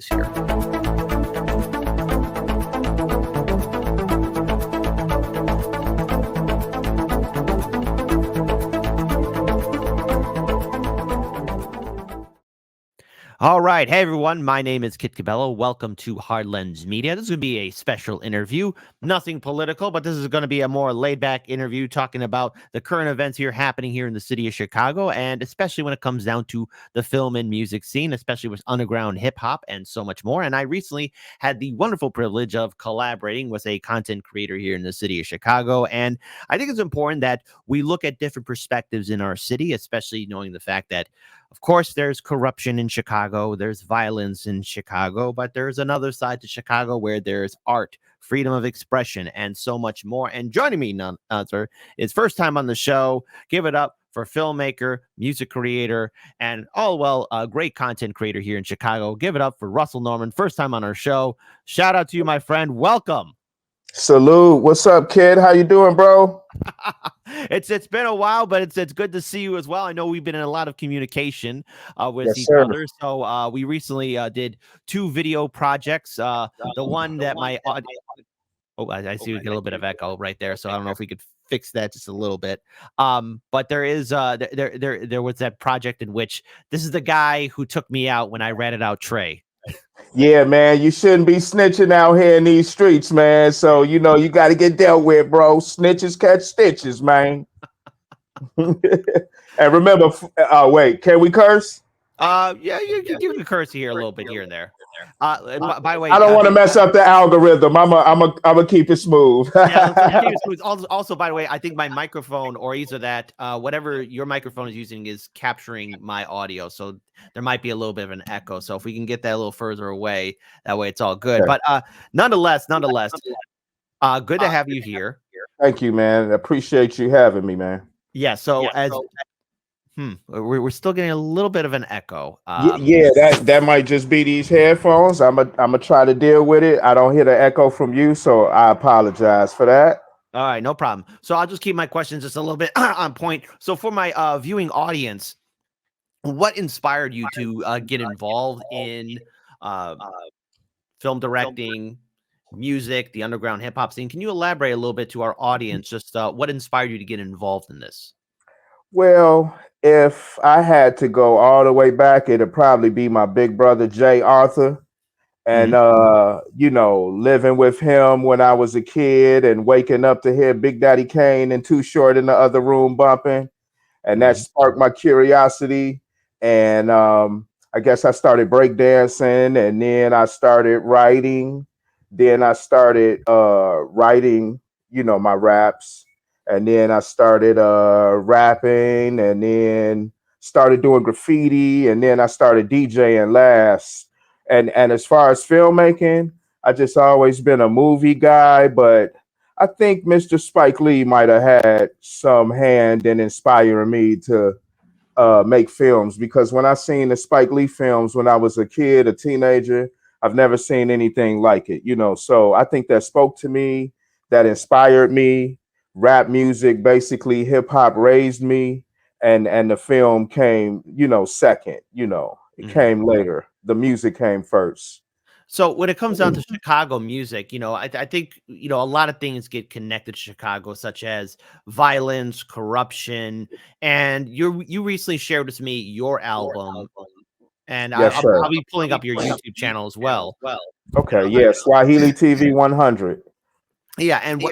here. All right. Hey, everyone. My name is Kit Cabello. Welcome to Hard Lens Media. This is going to be a special interview. Nothing political, but this is going to be a more laid back interview talking about the current events here happening here in the city of Chicago, and especially when it comes down to the film and music scene, especially with underground hip hop and so much more. And I recently had the wonderful privilege of collaborating with a content creator here in the city of Chicago. And I think it's important that we look at different perspectives in our city, especially knowing the fact that of course, there's corruption in Chicago, there's violence in Chicago, but there's another side to Chicago where there's art, freedom of expression, and so much more. And joining me, none other, is first time on the show. Give it up for filmmaker, music creator, and great content creator here in Chicago. Give it up for Russell Norman, first time on our show. Shout out to you, my friend. Welcome. Salute. What's up, kid? How you doing, bro? It's been a while, but it's good to see you as well. I know we've been in a lot of communication with Yes, each sir. other. So we recently did two video projects. The one that I see we get a little bit of echo right there. So I don't know if we could fix that just a little bit. But there is there was that project in which this is the guy who took me out when I ratted out Trey. Yeah, man, you shouldn't be snitching out here in these streets, man. So, you got to get dealt with, bro. Snitches catch stitches, man. And remember, wait, can we curse? Yeah, you can curse here a little bit here and there. By the way, I don't want to mess up the algorithm. I'm a keep it smooth. Yeah, keep it smooth. Also, by the way, I think my microphone, or either that, whatever your microphone is using, is capturing my audio. So there might be a little bit of an echo. So if we can get that a little further away, that way it's all good. Okay. But nonetheless, good to have you here. Thank you, man. I appreciate you having me, man. Yeah. We're still getting a little bit of an echo. Yeah, that might just be these headphones. I'm gonna try to deal with it. I don't hear the echo from you, so I apologize for that. All right, no problem. So I'll just keep my questions just a little bit on point. So for my viewing audience, what inspired you to get involved in film directing, music, the underground hip hop scene? Can you elaborate a little bit to our audience? Just what inspired you to get involved in this? Well, if I had to go all the way back, it'd probably be my big brother Jay Arthur. And living with him when I was a kid and waking up to hear Big Daddy Kane and Too Short in the other room bumping. And that sparked my curiosity. And I guess I started breakdancing, and then I started writing. Then I started writing, my raps. And then I started rapping, and then started doing graffiti, and then I started DJing last. And as far as filmmaking, I just always been a movie guy, but I think Mr. Spike Lee might have had some hand in inspiring me to make films, because when I seen the Spike Lee films when I was a kid, a teenager, I've never seen anything like it, So I think that spoke to me, that inspired me. Rap music, basically hip hop raised me, and the film came, second, it came later. The music came first. So when it comes down to Chicago music, I think, a lot of things get connected to Chicago, such as violence, corruption, and you recently shared with me your album, and Yes, I'll be pulling up your YouTube channel as well. Okay, yeah, Swahili TV 100. Yeah, and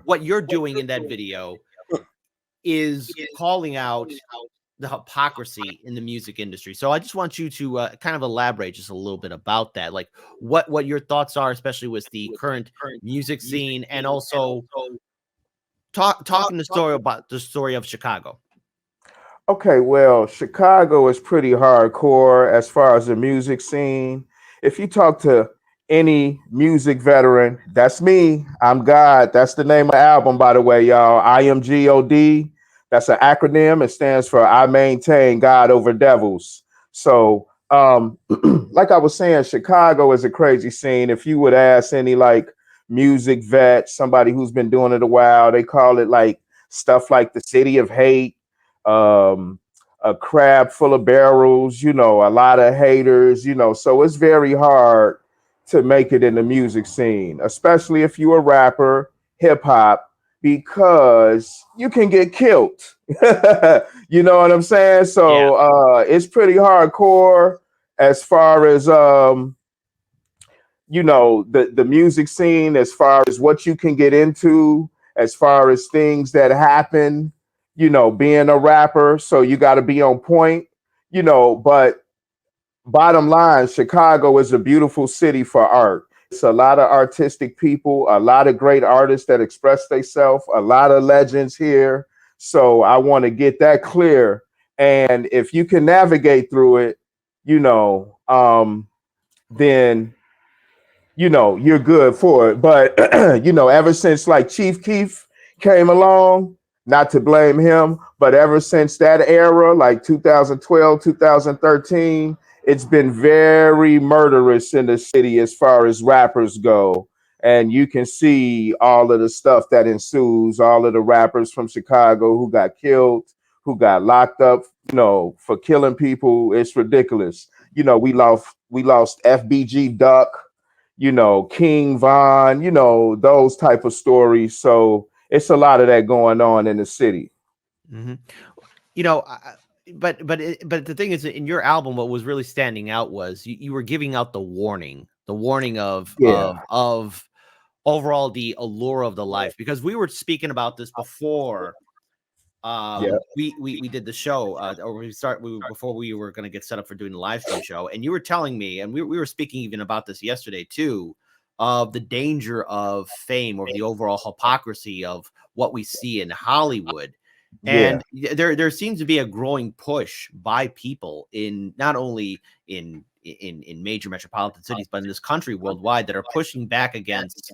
what you're doing in that video is calling out the hypocrisy in the music industry. So I just want you to kind of elaborate just a little bit about that, like what your thoughts are, especially with the current music scene, and also talking the story about the story of Chicago. Okay, well, Chicago is pretty hardcore as far as the music scene. If you talk to any music veteran, that's me. I'm God. That's the name of the album, by the way, y'all. I am God. That's an acronym. It stands for I maintain God over devils. So, like I was saying, Chicago is a crazy scene. If you would ask any music vet, somebody who's been doing it a while, they call it stuff like the city of hate, a crab full of barrels, you know, a lot of haters, you know, so it's very hard to make it in the music scene, especially if you're a rapper, hip hop, because you can get killed. You know what I'm saying? Yeah. So it's pretty hardcore as far as you know, the music scene, as far as what you can get into, as far as things that happen, you know, being a rapper. So you got to be on point, you know. But bottom line, Chicago is a beautiful city for art. It's a lot of artistic people, a lot of great artists that express themselves, a lot of legends here. So I want to get that clear. And if you can navigate through it, you know, then you know, you're good for it. But you know, ever since like Chief Keef came along, not to blame him, but ever since that era, like 2012, 2013, it's been very murderous in the city as far as rappers go. And you can see all of the stuff that ensues, all of the rappers from Chicago who got killed, who got locked up, you know, for killing people. It's ridiculous. You know, we lost FBG Duck, you know, King Von, you know, those type of stories. So it's a lot of that going on in the city. Hmm. You know, but the thing is, in your album, what was really standing out was you were giving out the warning of Yeah, overall the allure of the life, because we were speaking about this before yeah, we did the show, or before we were going to get set up for doing the live stream show, and you were telling me, and we were speaking even about this yesterday too, of the danger of fame, or the overall hypocrisy of what we see in Hollywood. yeah, And there seems to be a growing push by people in not only in major metropolitan cities, but in this country worldwide, that are pushing back against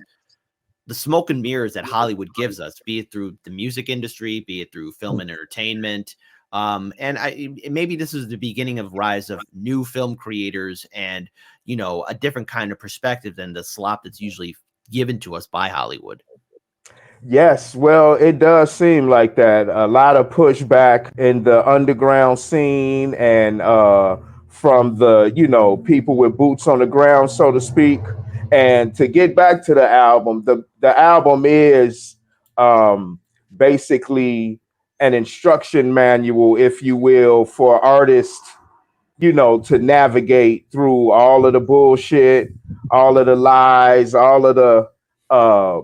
the smoke and mirrors that Hollywood gives us, be it through the music industry, be it through film and entertainment. Maybe this is the beginning of rise of new film creators, and a different kind of perspective than the slop that's usually given to us by Hollywood. yes. Well, it does seem like that. A lot of pushback in the underground scene and from the, you know, people with boots on the ground, so to speak. And to get back to the album, the album is basically an instruction manual, if you will, for artists, you know, to navigate through all of the bullshit, all of the lies, all of the uh,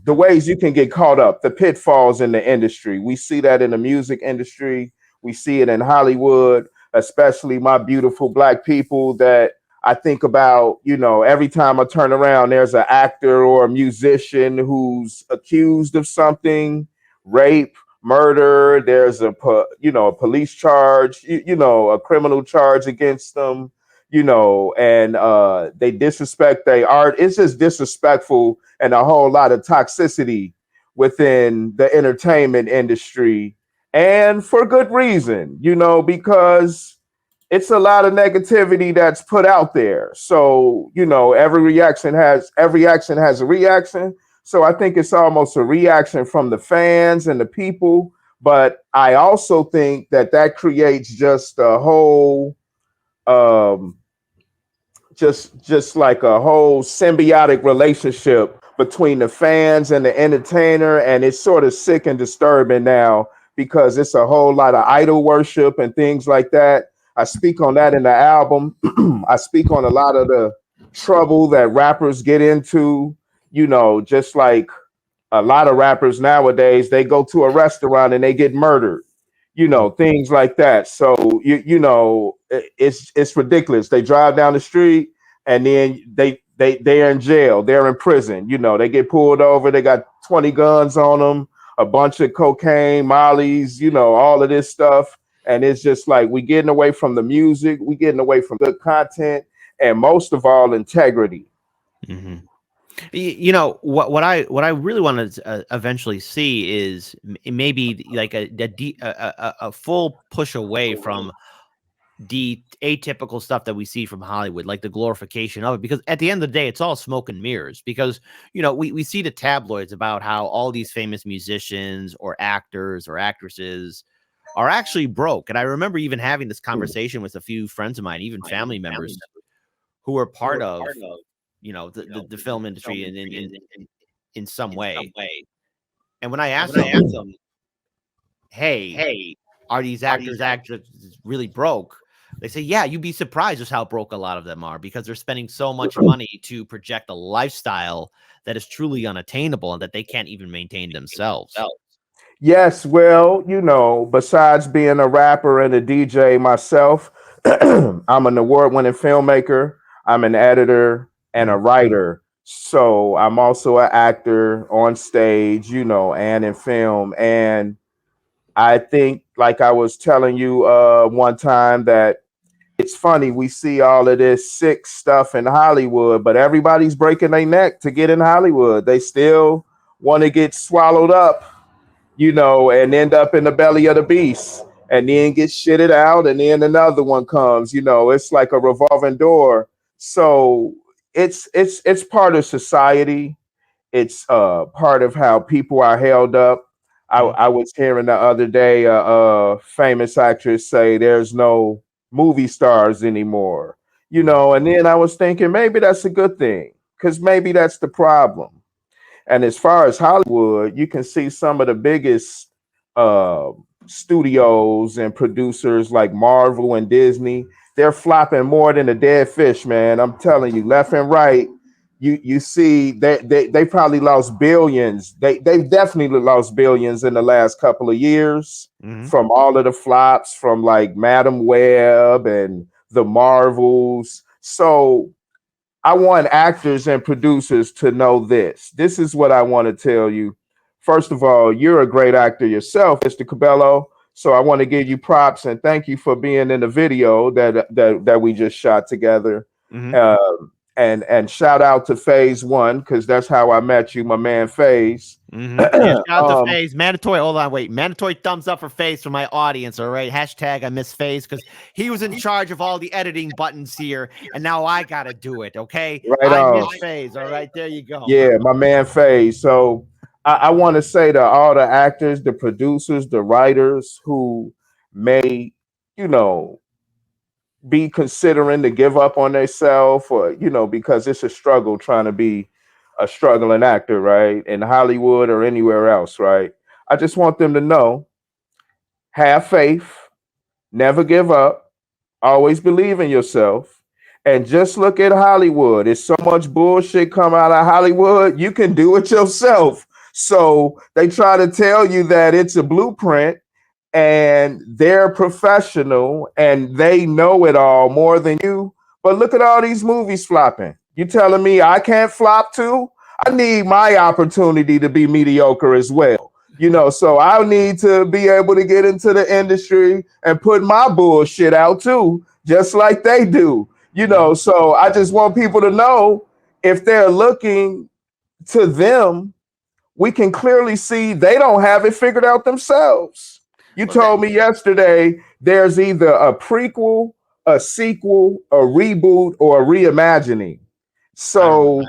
the ways you can get caught up, the pitfalls in the industry. We see that in the music industry. We see it in Hollywood, especially my beautiful black people that I think about, you know, every time I turn around, there's an actor or a musician who's accused of something, rape, murder. There's you know, a police charge, you know, a criminal charge against them, you know, and they disrespect their art. It's just disrespectful, and a whole lot of toxicity within the entertainment industry, and for good reason, you know, because it's a lot of negativity that's put out there. So, you know, every action has a reaction. So I think it's almost a reaction from the fans and the people. But I also think that creates just a whole um, just like a whole symbiotic relationship between the fans and the entertainer, and it's sort of sick and disturbing now because it's a whole lot of idol worship and things like that. I speak on that in the album. I speak on a lot of the trouble that rappers get into, you know, just like a lot of rappers nowadays, they go to a restaurant and they get murdered, you know, things like that. So you know, it's ridiculous. They drive down the street and then they're in jail, they're in prison. You know, they get pulled over, they got 20 guns on them, a bunch of cocaine, mollies, you know, all of this stuff. And it's just like we getting away from the music, we getting away from good content, and most of all, integrity. Mm-hmm. You know what I really want to eventually see is maybe like a full push away from the atypical stuff that we see from Hollywood, like the glorification of it, because at the end of the day, it's all smoke and mirrors. Because we see the tabloids about how all these famous musicians or actors or actresses are actually broke. And I remember even having this conversation with a few friends of mine, even family members who were part of, the film industry in some way. And when I asked them, hey, are these actors really broke? They say, yeah, you'd be surprised just how broke a lot of them are, because they're spending so much money to project a lifestyle that is truly unattainable and that they can't even maintain themselves. Yes, well, besides being a rapper and a DJ myself, I'm an award-winning filmmaker. I'm an editor and a writer. So I'm also an actor on stage, and in film. And I think, like I was telling you one time, that it's funny, we see all of this sick stuff in Hollywood, but everybody's breaking their neck to get in Hollywood. They still want to get swallowed up, and end up in the belly of the beast, and then get shitted out, and then another one comes. It's like a revolving door. So it's part of society. It's part of how people are held up. I was hearing the other day a famous actress say there's no movie stars anymore, and then I was thinking maybe that's a good thing, because maybe that's the problem. And as far as Hollywood, you can see some of the biggest uh, studios and producers like Marvel and Disney. They're flopping more than a dead fish, man. I'm telling you, left and right. You see they probably lost billions. They've definitely lost billions in the last couple of years from all of the flops, from like Madam Web and the Marvels. So I want actors and producers to know this. This is what I want to tell you. First of all, you're a great actor yourself, Mr. Cabello. So I want to give you props and thank you for being in the video that we just shot together. And shout out to Phase One, because that's how I met you, my man Phase. Yeah, shout out to Phase. Mandatory. Hold on, wait. Mandatory thumbs up for Phase from my audience. All right. Hashtag I miss Phase, because he was in charge of all the editing buttons here, and now I gotta do it. Okay. Right I on. miss Phase. All right. There you go. Yeah, my man Phase. So I want to say to all the actors, the producers, the writers who may, be considering to give up on themselves, or because it's a struggle trying to be a struggling actor, right, in Hollywood or anywhere else, right? I just want them to know, have faith, never give up, always believe in yourself, and just look at Hollywood. It's so much bullshit come out of Hollywood. You can do it yourself. So they try to tell you that it's a blueprint, and they're professional and they know it all more than you. But look at all these movies flopping. You telling me I can't flop too? I need my opportunity to be mediocre as well. So I need to be able to get into the industry and put my bullshit out too, just like they do. So I just want people to know, if they're looking to them, we can clearly see they don't have it figured out themselves. You told me yesterday there's either a prequel, a sequel, a reboot, or a reimagining. So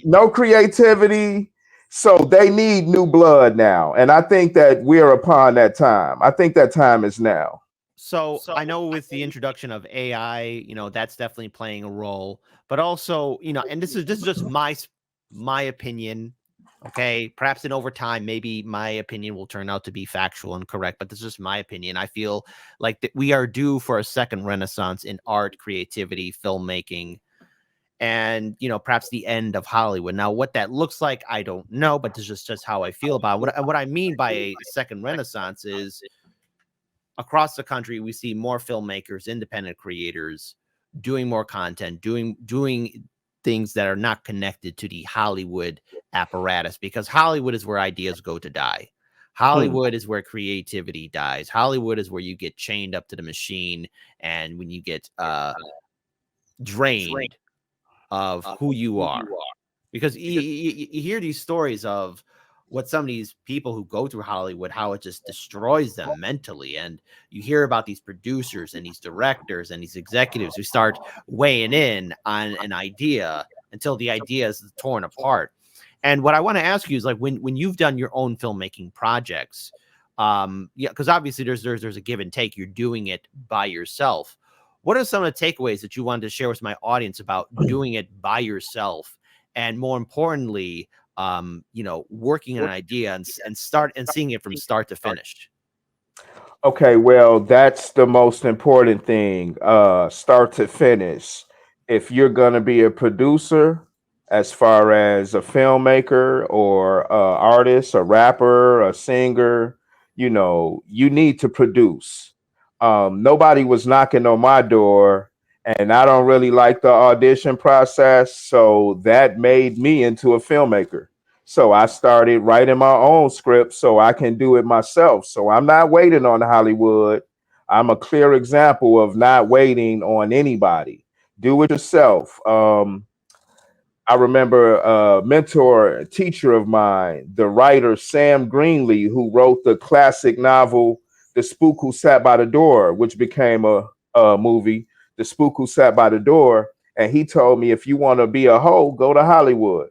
no creativity. So they need new blood now. And I think that we're upon that time. I think that time is now. So I know with the introduction of AI, that's definitely playing a role, but also, and this is just my opinion. Okay, perhaps in over time, maybe my opinion will turn out to be factual and correct, but this is just my opinion. I feel like that we are due for a second renaissance in art, creativity, filmmaking, and perhaps the end of Hollywood. Now, what that looks like, I don't know, but this is just how I feel about it. What I mean by a second renaissance is, across the country, we see more filmmakers, independent creators doing more content, doing things that are not connected to the Hollywood apparatus, because Hollywood is where ideas go to die. Hollywood is where creativity dies. Hollywood is where you get chained up to the machine, and when you get drained of who you are. Because you hear these stories of what some of these people who go through Hollywood, how it just destroys them mentally. And you hear about these producers and these directors and these executives who start weighing in on an idea until the idea is torn apart. And what I want to ask you is, like, when you've done your own filmmaking projects, Yeah, because obviously there's a give and take. You're doing it by yourself. What are some of the takeaways that you wanted to share with my audience about doing it by yourself, and more importantly, working on an idea and start and seeing it from start to finish? Okay, well, that's the most important thing, start to finish. If you're going to be a producer, as far as a filmmaker or a artist, a rapper, a singer, you need to produce. Nobody was knocking on my door, and I don't really like the audition process, so that made me into a filmmaker. So I started writing my own script so I can do it myself. So I'm not waiting on Hollywood. I'm a clear example of not waiting on anybody. Do it yourself. I remember a mentor, a teacher of mine, the writer Sam Greenlee, who wrote the classic novel The Spook Who Sat by the Door, which became a movie, The Spook Who Sat by the Door. And he told me, if you want to be a hoe, go to Hollywood.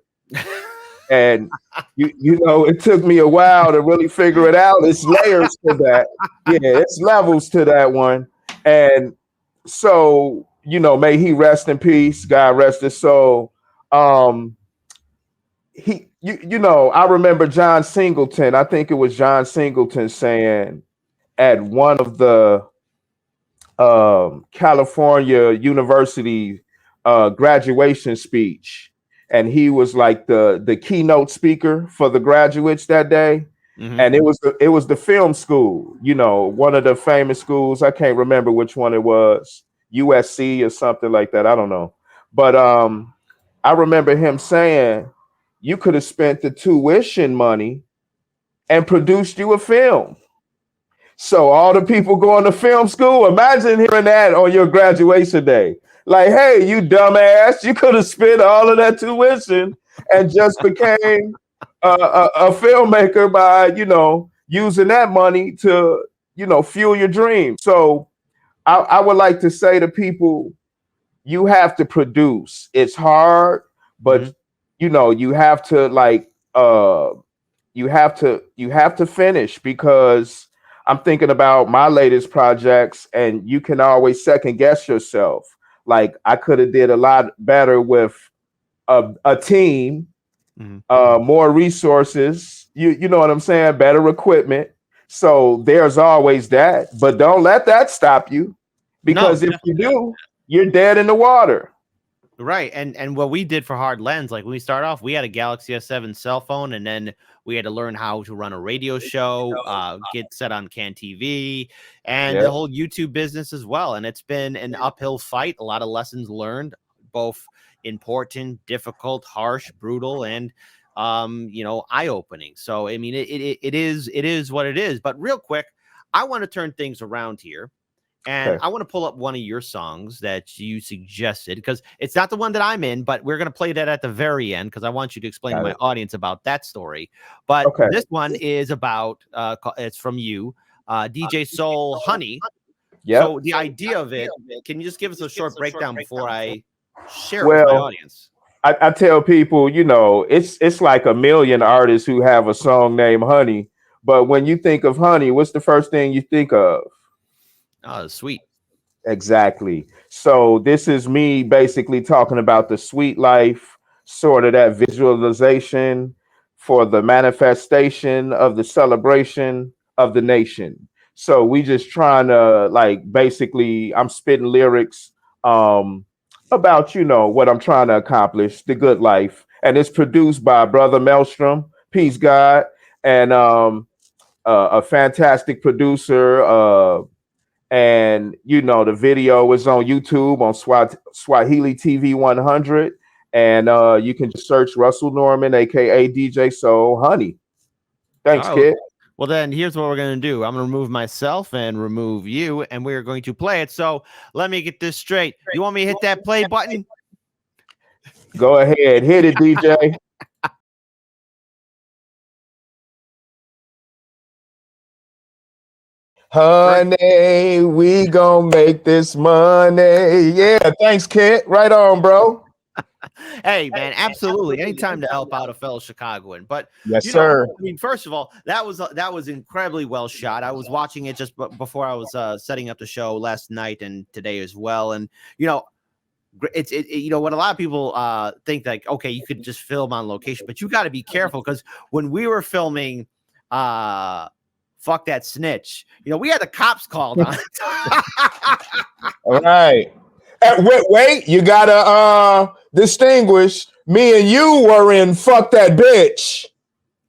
And it took me a while to really figure it out. It's layers to that. Yeah, it's levels to that one. And so, may he rest in peace. God rest his soul. I remember John Singleton. I think it was John Singleton saying at one of the California University graduation speech, and he was like the keynote speaker for the graduates that day. Mhm. And it was the film school, one of the famous schools. I can't remember which one it was, USC or something like that. I don't know, but I remember him saying you could have spent the tuition money and produced you a film. So all the people going to film school, imagine hearing that on your graduation day. Like, hey, you dumbass, you could have spent all of that tuition and just became a filmmaker by, using that money to, fuel your dreams. So I would like to say to people, you have to produce. It's hard, but Mhm. you have to you have to finish, because I'm thinking about my latest projects, and you can always second guess yourself. Like, I could have did a lot better with a team, Mhm. more resources. You know what I'm saying? Better equipment. So there's always that, but don't let that stop you, No, because if you do, you're dead in the water. right. And what we did for Hard Lens, like when we started off, we had a Galaxy S7 cell phone, and then we had to learn how to run a radio show, get set on Can TV, and Yeah. the whole YouTube business as well. And it's been an uphill fight. A lot of lessons learned, both important, difficult, harsh, brutal, and eye-opening. So I mean, it is what it is. But real quick, I want to turn things around here. And Okay. I want to pull up one of your songs that you suggested, because it's not the one that I'm in, but we're going to play that at the very end because I want you to explain to Got my it. audience about that story. But Okay. this one is about, it's from you, DJ Soul Honey. Yep. So the idea of it, can you just give us a short breakdown before I share it with my Well, audience? I tell people, it's like a million artists who have a song named Honey. But when you think of honey, what's the first thing you think of? Oh, sweet. Exactly. So this is me basically talking about the sweet life, sort of that visualization for the manifestation of the celebration of the nation. So we just trying to, like, basically I'm spitting lyrics about what I'm trying to accomplish, the good life. And it's produced by Brother Maelstrom, peace God, and a fantastic producer, and the video is on YouTube on Swahili TV 100, and you can just search Russell Norman, aka DJ Soul Honey. Thanks, All right. kid. Well, then here's what we're going to do. I'm going to remove myself and remove you, and we're going to play it. So let me get this straight. You want me to hit that play button? Go ahead, hit it, DJ. Honey, we gonna make this money. Yeah, thanks, kid. Right on, bro. Hey, man, absolutely. Anytime to help out a fellow Chicagoan. But Yes, you know, sir. I mean, first of all, that was incredibly well shot. I was watching it just before I was setting up the show last night and today as well. And you know, you know what a lot of people think, like, okay, you could just film on location, but you got to be careful, because when we were filming Fuck That Snitch, you know, we had the cops called on. All right. Wait, you gotta distinguish. Me and you were in Fuck That Bitch.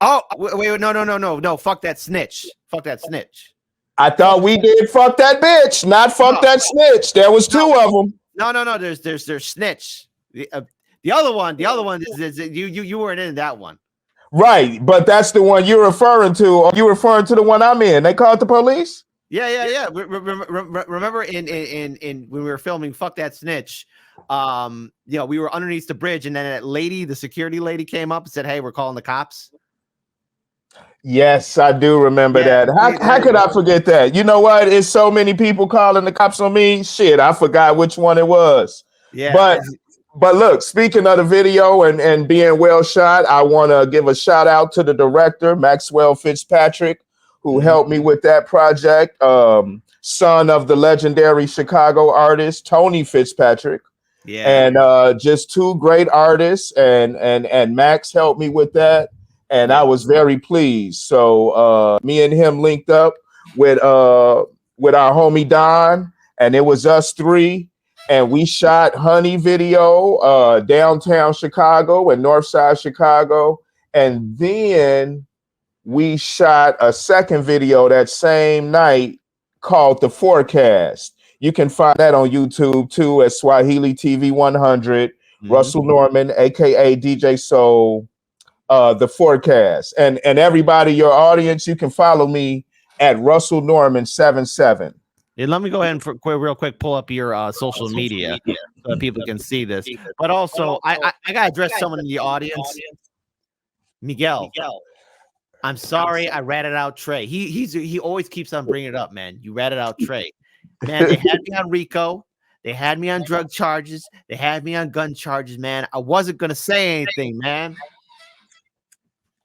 Oh, wait, no, Fuck That Snitch. Fuck That Snitch. I thought we did Fuck That Bitch, not Fuck That Snitch. There was two of them. No. There's Snitch. The other one is you weren't in that one. Right, but that's the one you're referring to. Or you referring to the one I'm in? They called the police. Yeah. Remember in when we were filming Fuck That Snitch, you know, we were underneath the bridge, and then that lady, the security lady, came up and said, "Hey, we're calling the cops." Yes, I do remember that. How could I forget that? You know what? It's so many people calling the cops on me. Shit, I forgot which one it was. Yeah. But look, speaking of the video and being well shot, I want to give a shout out to the director, Maxwell Fitzpatrick, who helped me with that project. Son of the legendary Chicago artist, Tony Fitzpatrick. Yeah. And just two great artists, and Max helped me with that. And I was very pleased. So me and him linked up with our homie Don, and it was us three. And we shot Honey video downtown Chicago and Northside Chicago. And then we shot a second video that same night called The Forecast. You can find that on YouTube too at Swahili TV 100. Russell Norman, aka DJ Soul. The Forecast, and everybody, your audience, you can follow me at Russell Norman 77. And let me go ahead and real quick pull up your social media so that people can see this. But also, I gotta address someone in the audience. Miguel, I'm sorry I ratted out Trey. He always keeps on bringing it up, man. You ratted out Trey, man. They had me on RICO. They had me on drug charges. They had me on gun charges, man. I wasn't gonna say anything, man.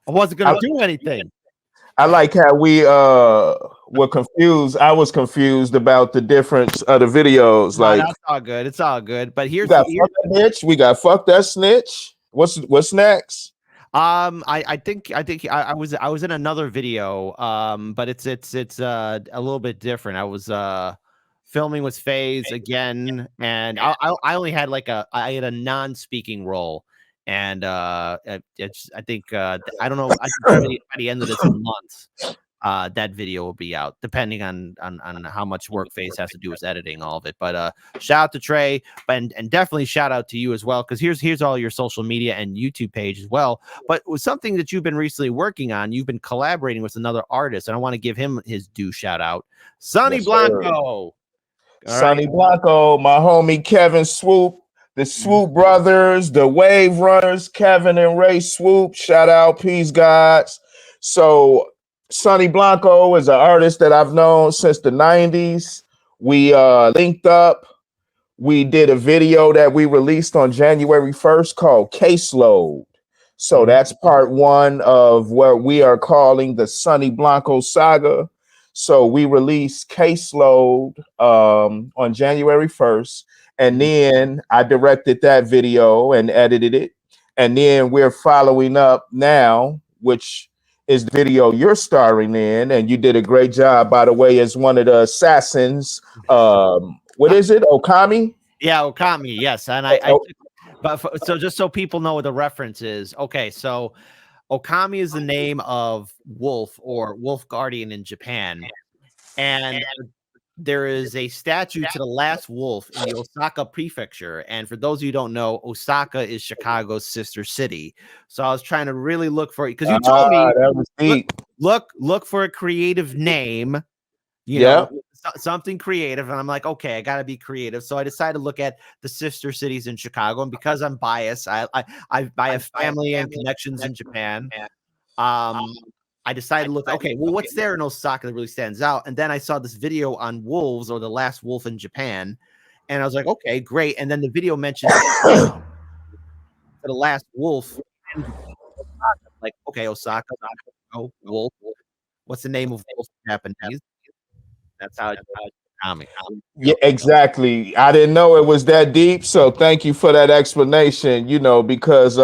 I wasn't gonna do anything. I like how we were confused. I was confused about the difference of the videos. No, like, that's all good. It's all good. But here's Fuck That Bitch. We got Fuck That Snitch. What's next? I think I was in another video. But it's a little bit different. I was filming with FaZe again, and I only had I had a non-speaking role. And I think I don't know. I think by the end of this month, that video will be out, depending on how much work FaZe has to do with editing all of it. But shout out to Trey, and definitely shout out to you as well, because here's all your social media and YouTube page as well. But with something that you've been recently working on, you've been collaborating with another artist, and I want to give him his due shout out, Sonny Blanco. Sonny Blanco, my homie Kevin Swoop. The Swoop brothers, the Wave Runners, Kevin and Ray Swoop. Shout out, peace gods. So Sonny Blanco is an artist that I've known since the 90s. We linked up. We did a video that we released on January 1st called Caseload. So that's part one of what we are calling the Sonny Blanco saga. So we released Caseload on January 1st. And then I directed that video and edited it. And then we're following up now, which is the video you're starring in. And you did a great job, by the way, as one of the assassins. What is it? Okami? Yeah, Okami. Yes. And so just so people know what the reference is. Okay. So Okami is the name of wolf or wolf guardian in Japan. And there is a statue to the last wolf in the Osaka prefecture. And for those of you who don't know, Osaka is Chicago's sister city. So I was trying to really look for it, because you told me that was deep. Look for a creative name, you know, something creative. And I'm like, okay, I got to be creative. So I decided to look at the sister cities in Chicago. And because I'm biased, I have family and connections in Japan. I decided to look, okay, well, what's there in Osaka that really stands out? And then I saw this video on wolves, or the last wolf in Japan. And I was like, okay, great. And then the video mentioned to the last wolf. Like, okay, Osaka, oh, wolf. What's the name of wolf in Japanese? That's how it's comic. Yeah, exactly. I didn't know it was that deep, so thank you for that explanation. Because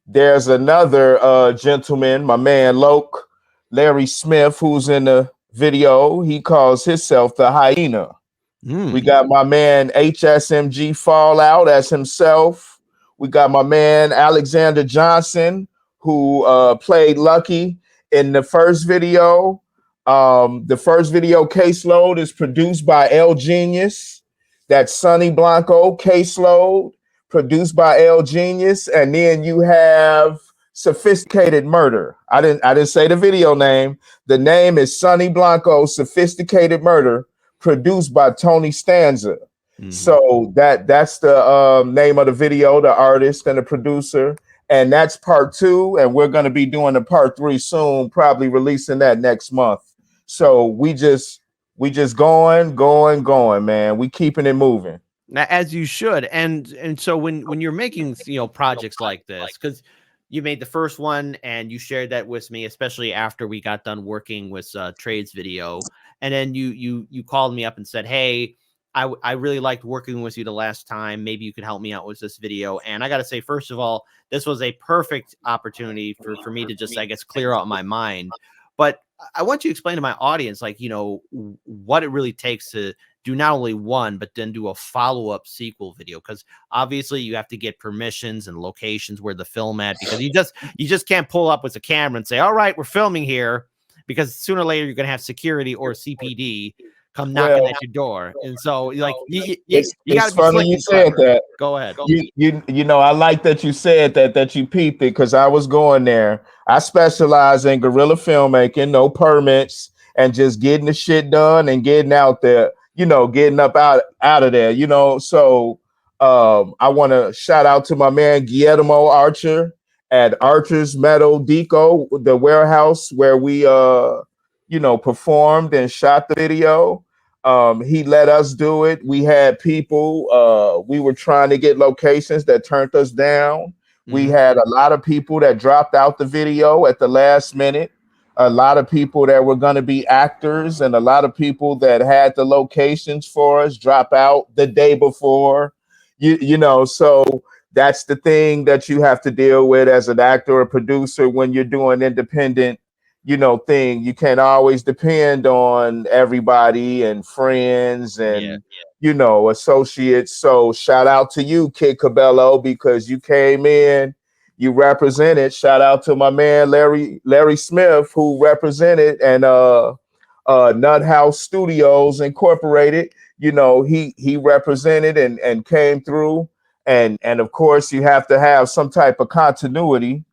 there's another gentleman, my man Loke, Larry Smith, who's in the video. He calls himself the hyena. We got my man HSMG Fallout as himself. We got my man Alexander Johnson, who played Lucky in the first video. The first video, Caseload, is produced by L Genius. That's Sonny Blanco, Caseload, produced by L Genius. And then you have Sophisticated Murder. I didn't say the video name. The name is Sonny Blanco, Sophisticated Murder, produced by Tony Stanza. So that's the name of the video, the artist and the producer. And that's part 2. And we're going to be doing the part 3 soon, probably releasing that next month. So we just going, man. We keeping it moving. Now, as you should. And so when you're making, projects like this, because you made the first one and you shared that with me, especially after we got done working with Trade's video. And then you called me up and said, hey, I really liked working with you the last time. Maybe you could help me out with this video. And I got to say, first of all, this was a perfect opportunity for me to just, I guess, clear out my mind. But I want you to explain to my audience, like, what it really takes to do not only one, but then do a follow-up sequel video. Because obviously you have to get permissions and locations where the film at, because you just can't pull up with a camera and say, all right, we're filming here, because sooner or later you're going to have security or CPD come knocking at your door. And so like you got to be funny you said that. Go ahead. I like that you said that you peeped it, because I was going there. I specialize in guerrilla filmmaking, no permits, and just getting the shit done and getting out there, getting up out of there, So I want to shout out to my man Guillermo Archer at Archer's Metal Deco, the warehouse where we performed and shot the video. He let us do it. We had people, we were trying to get locations that turned us down. We had a lot of people that dropped out the video at the last minute, a lot of people that were going to be actors, and a lot of people that had the locations for us drop out the day before, so that's the thing that you have to deal with as an actor or producer when you're doing independent thing. You can't always depend on everybody and friends and associates. So shout out to you, Kid Cabello, because you came in, you represented. Shout out to my man Larry Smith, who represented, and Nut House Studios Incorporated. He represented and came through. And of course you have to have some type of continuity.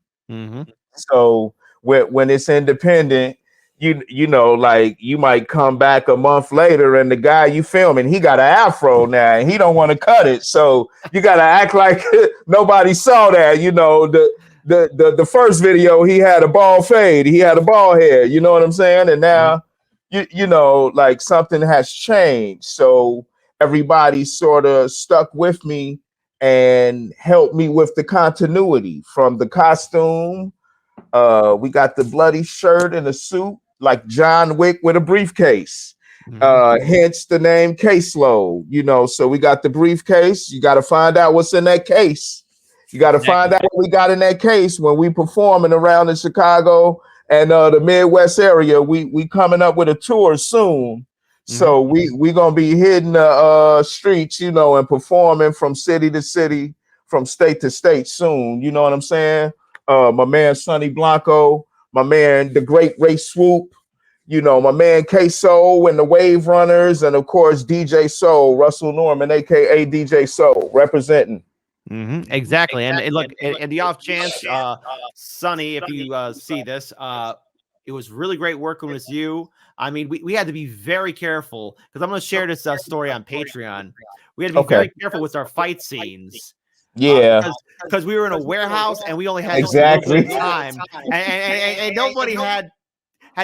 So when it's independent, like you might come back a month later and the guy you filming, he got an afro now and he don't want to cut it. So you got to act like nobody saw that. The first video, he had a bald fade. He had a bald head. You know what I'm saying? And now, like something has changed. So everybody sort of stuck with me and helped me with the continuity from the costume. We got the bloody shirt and a suit like John Wick with a briefcase. Hence the name Caseload, so we got the briefcase. You got to find out what's in that case. You got to find out what we got in that case when we performing around in Chicago and the Midwest area. We coming up with a tour soon. So we gonna be hitting the streets, and performing from city to city, from state to state soon. You know what I'm saying? My man Sonny Blanco, my man the Great Ray Swoop, my man K-Soul and the Wave Runners, and of course DJ Soul, Russell Norman, aka DJ Soul, representing. Exactly. And look, in the off chance, Sonny, if you see this, it was really great working with you. I mean, we had to be very careful, because I'm going to share this story on Patreon. We had to be very careful with our fight scenes. Because we were in a warehouse and we only had exactly time, and nobody had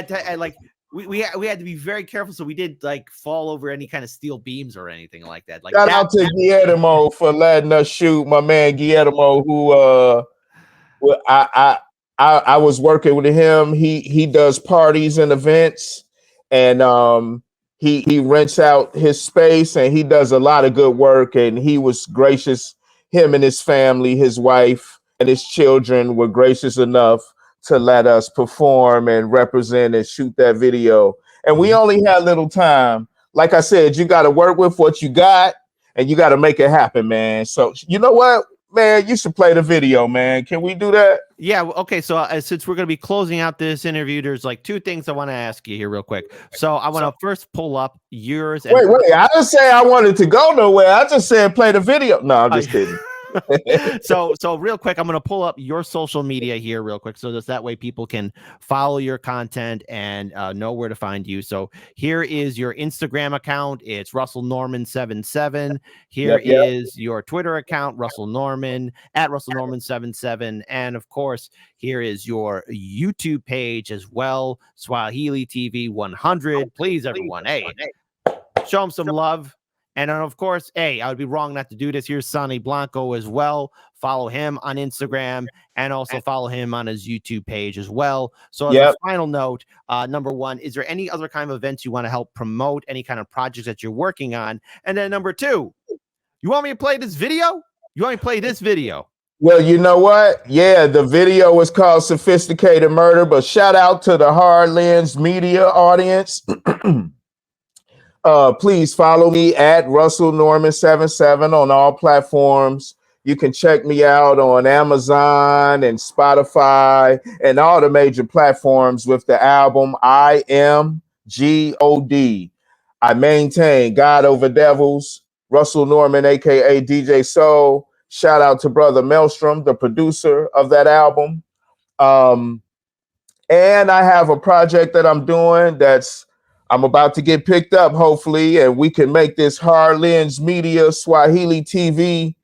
to like we had to be very careful, so we did like fall over any kind of steel beams or anything like that. Like Shout that. out to Guillermo for letting us shoot. My man Guillermo, who well, I was working with him. He does parties and events, and he rents out his space, and he does a lot of good work. And he was gracious. Him and his family, his wife and his children were gracious enough to let us perform and represent and shoot that video. And we only had little time. Like I said, you got to work with what you got, and you got to make it happen, man. So you know what? Man, you should play the video, man. Can we do that? Yeah. Okay. So since we're going to be closing out this interview, there's like two things I want to ask you here real quick. So I want to first pull up yours. And Wait. I didn't say I wanted to go nowhere. I just said play the video. No, I'm just kidding. so real quick, I'm going to pull up your social media here real quick, so that way people can follow your content and know where to find you. So here is your Instagram account. It's Russell Norman 77. Here is your Twitter account, Russell Norman at Russell Norman 77. And of course, here is your YouTube page as well, Swahili TV 100. Please, everyone, hey, show them some love. And then, of course, I would be wrong not to do this. Here's Sonny Blanco as well. Follow him on Instagram and also follow him on his YouTube page as well. So as a final note, number one, is there any other kind of events you want to help promote, any kind of projects that you're working on? And then number two, you want me to play this video? You want me to play this video? Well, you know what? Yeah, the video was called Sophisticated Murder, but shout out to the Hard Lens Media audience. Please follow me at Russell Norman 77 on all platforms. You can check me out on Amazon and Spotify and all the major platforms with the album I Am God. I maintain God over devils. Russell Norman, aka DJ Soul. Shout out to Brother Maelstrom, the producer of that album. And I have a project that I'm doing I'm about to get picked up, hopefully, and we can make this Hard Lens Media Swahili TV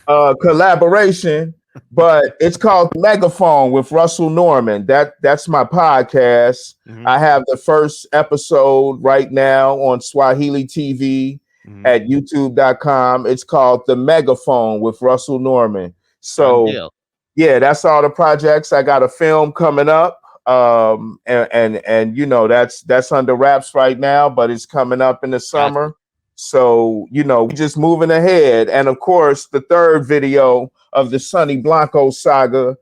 collaboration. But it's called Megaphone with Russell Norman. That's my podcast. Mm-hmm. I have the first episode right now on Swahili TV at YouTube.com. It's called The Megaphone with Russell Norman. So, yeah, that's all the projects. I got a film coming up. And you know that's under wraps right now, but it's coming up in the summer. So you know, we're just moving ahead. And of course, the third video of the Sonny Blanco saga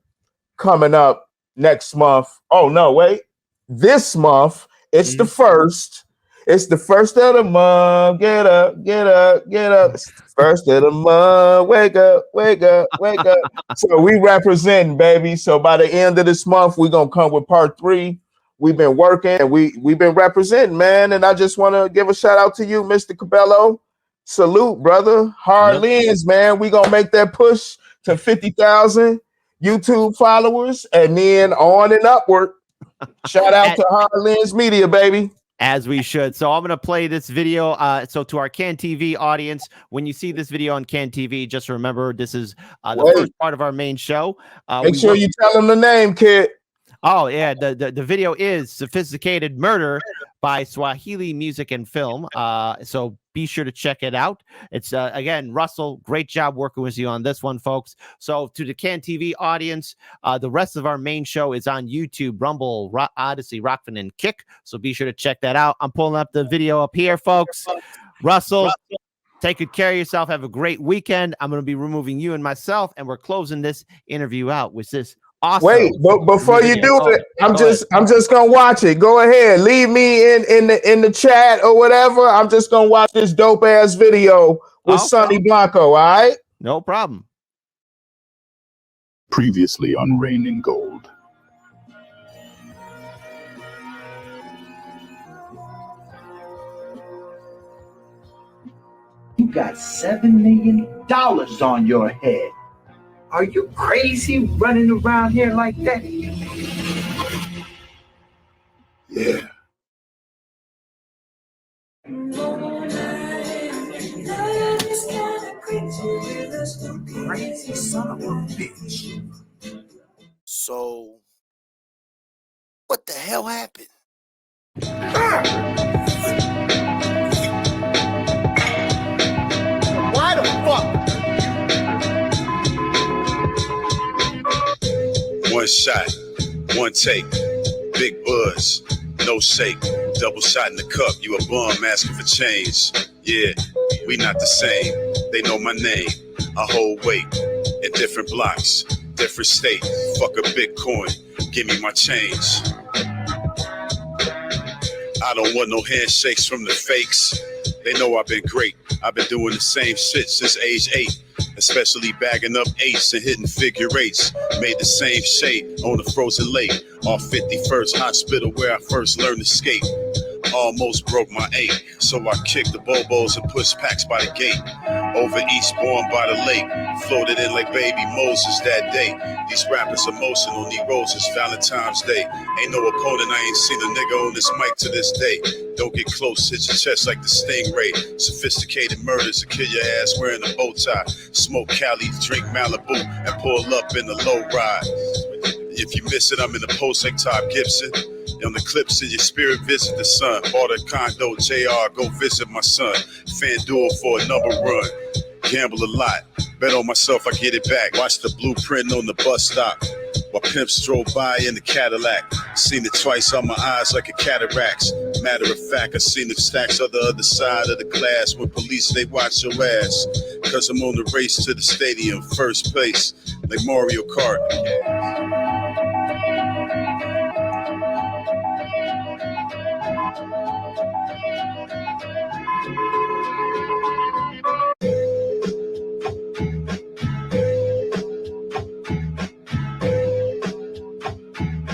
coming up next month. Oh no, wait, this month. It's the first. It's the first of the month. Get up, get up, get up. It's the first of the month. Wake up, wake up, wake up. So we representing, baby. So by the end of this month, we're gonna come with part 3. We've been working and we've been representing, man. And I just want to give a shout out to you, Mr. Cabello. Salute, brother. Hard Lens, man. We gonna make that push to 50,000 YouTube followers and then on and upward. Shout out to Hard Lens Media, baby. As we should. So I'm going to play this video. So to our Can TV audience, when you see this video on Can TV, just remember this is the first part of our main show. Make sure you tell them the name, kid. Oh, yeah. The video is Sophisticated Murder by Swahili Music and Film. So be sure to check it out. It's, again, Russell, great job working with you on this one, folks. So to the Can TV audience, the rest of our main show is on YouTube, Rumble, Odyssey, Rockfin, and Kick. So be sure to check that out. I'm pulling up the video up here, folks. Russell, take good care of yourself. Have a great weekend. I'm going to be removing you and myself, and we're closing this interview out with this. Awesome. Wait, but before you do it, I'm just gonna watch it. Go ahead, leave me in the chat or whatever. I'm just gonna watch this dope ass video with Sonny Blanco. All right, no problem. Previously on Rain and Gold. You got $7 million on your head. Are you crazy running around here like that? Yeah. Crazy son of a bitch. So, what the hell happened? Why the fuck? One shot, one take, big buzz, no shake, double shot in the cup, you a bum asking for change. Yeah, we not the same, they know my name, I hold weight in different blocks, different state, fuck a Bitcoin, give me my change. I don't want no handshakes from the fakes, they know I've been great, I've been doing the same shit since age 8. Especially bagging up eights and hitting figure eights. Made the same shade on the frozen lake. Off 51st Hospital where I first learned to skate. Almost broke my 8, so I kicked the bobos and pushed packs by the gate. Over Eastbourne by the lake, floated in like baby Moses that day. These rappers emotional, need roses, Valentine's Day. Ain't no opponent, I ain't seen a nigga on this mic to this day. Don't get close, hit your chest like the Stingray. Sophisticated murders to kill your ass wearing a bow tie. Smoke Cali, drink Malibu, and pull up in the low ride. If you miss it, I'm in the Posec top Gibson. On the clips in your spirit, visit the sun. Bought a condo, JR, go visit my son. FanDuel for a number run. Gamble a lot. Bet on myself, I get it back. Watch the blueprint on the bus stop. While pimps drove by in the Cadillac. Seen it twice on my eyes like a cataracts. Matter of fact, I seen the stacks on the other side of the glass. When police, they watch your ass. Cause I'm on the race to the stadium, first place. Like Mario Kart.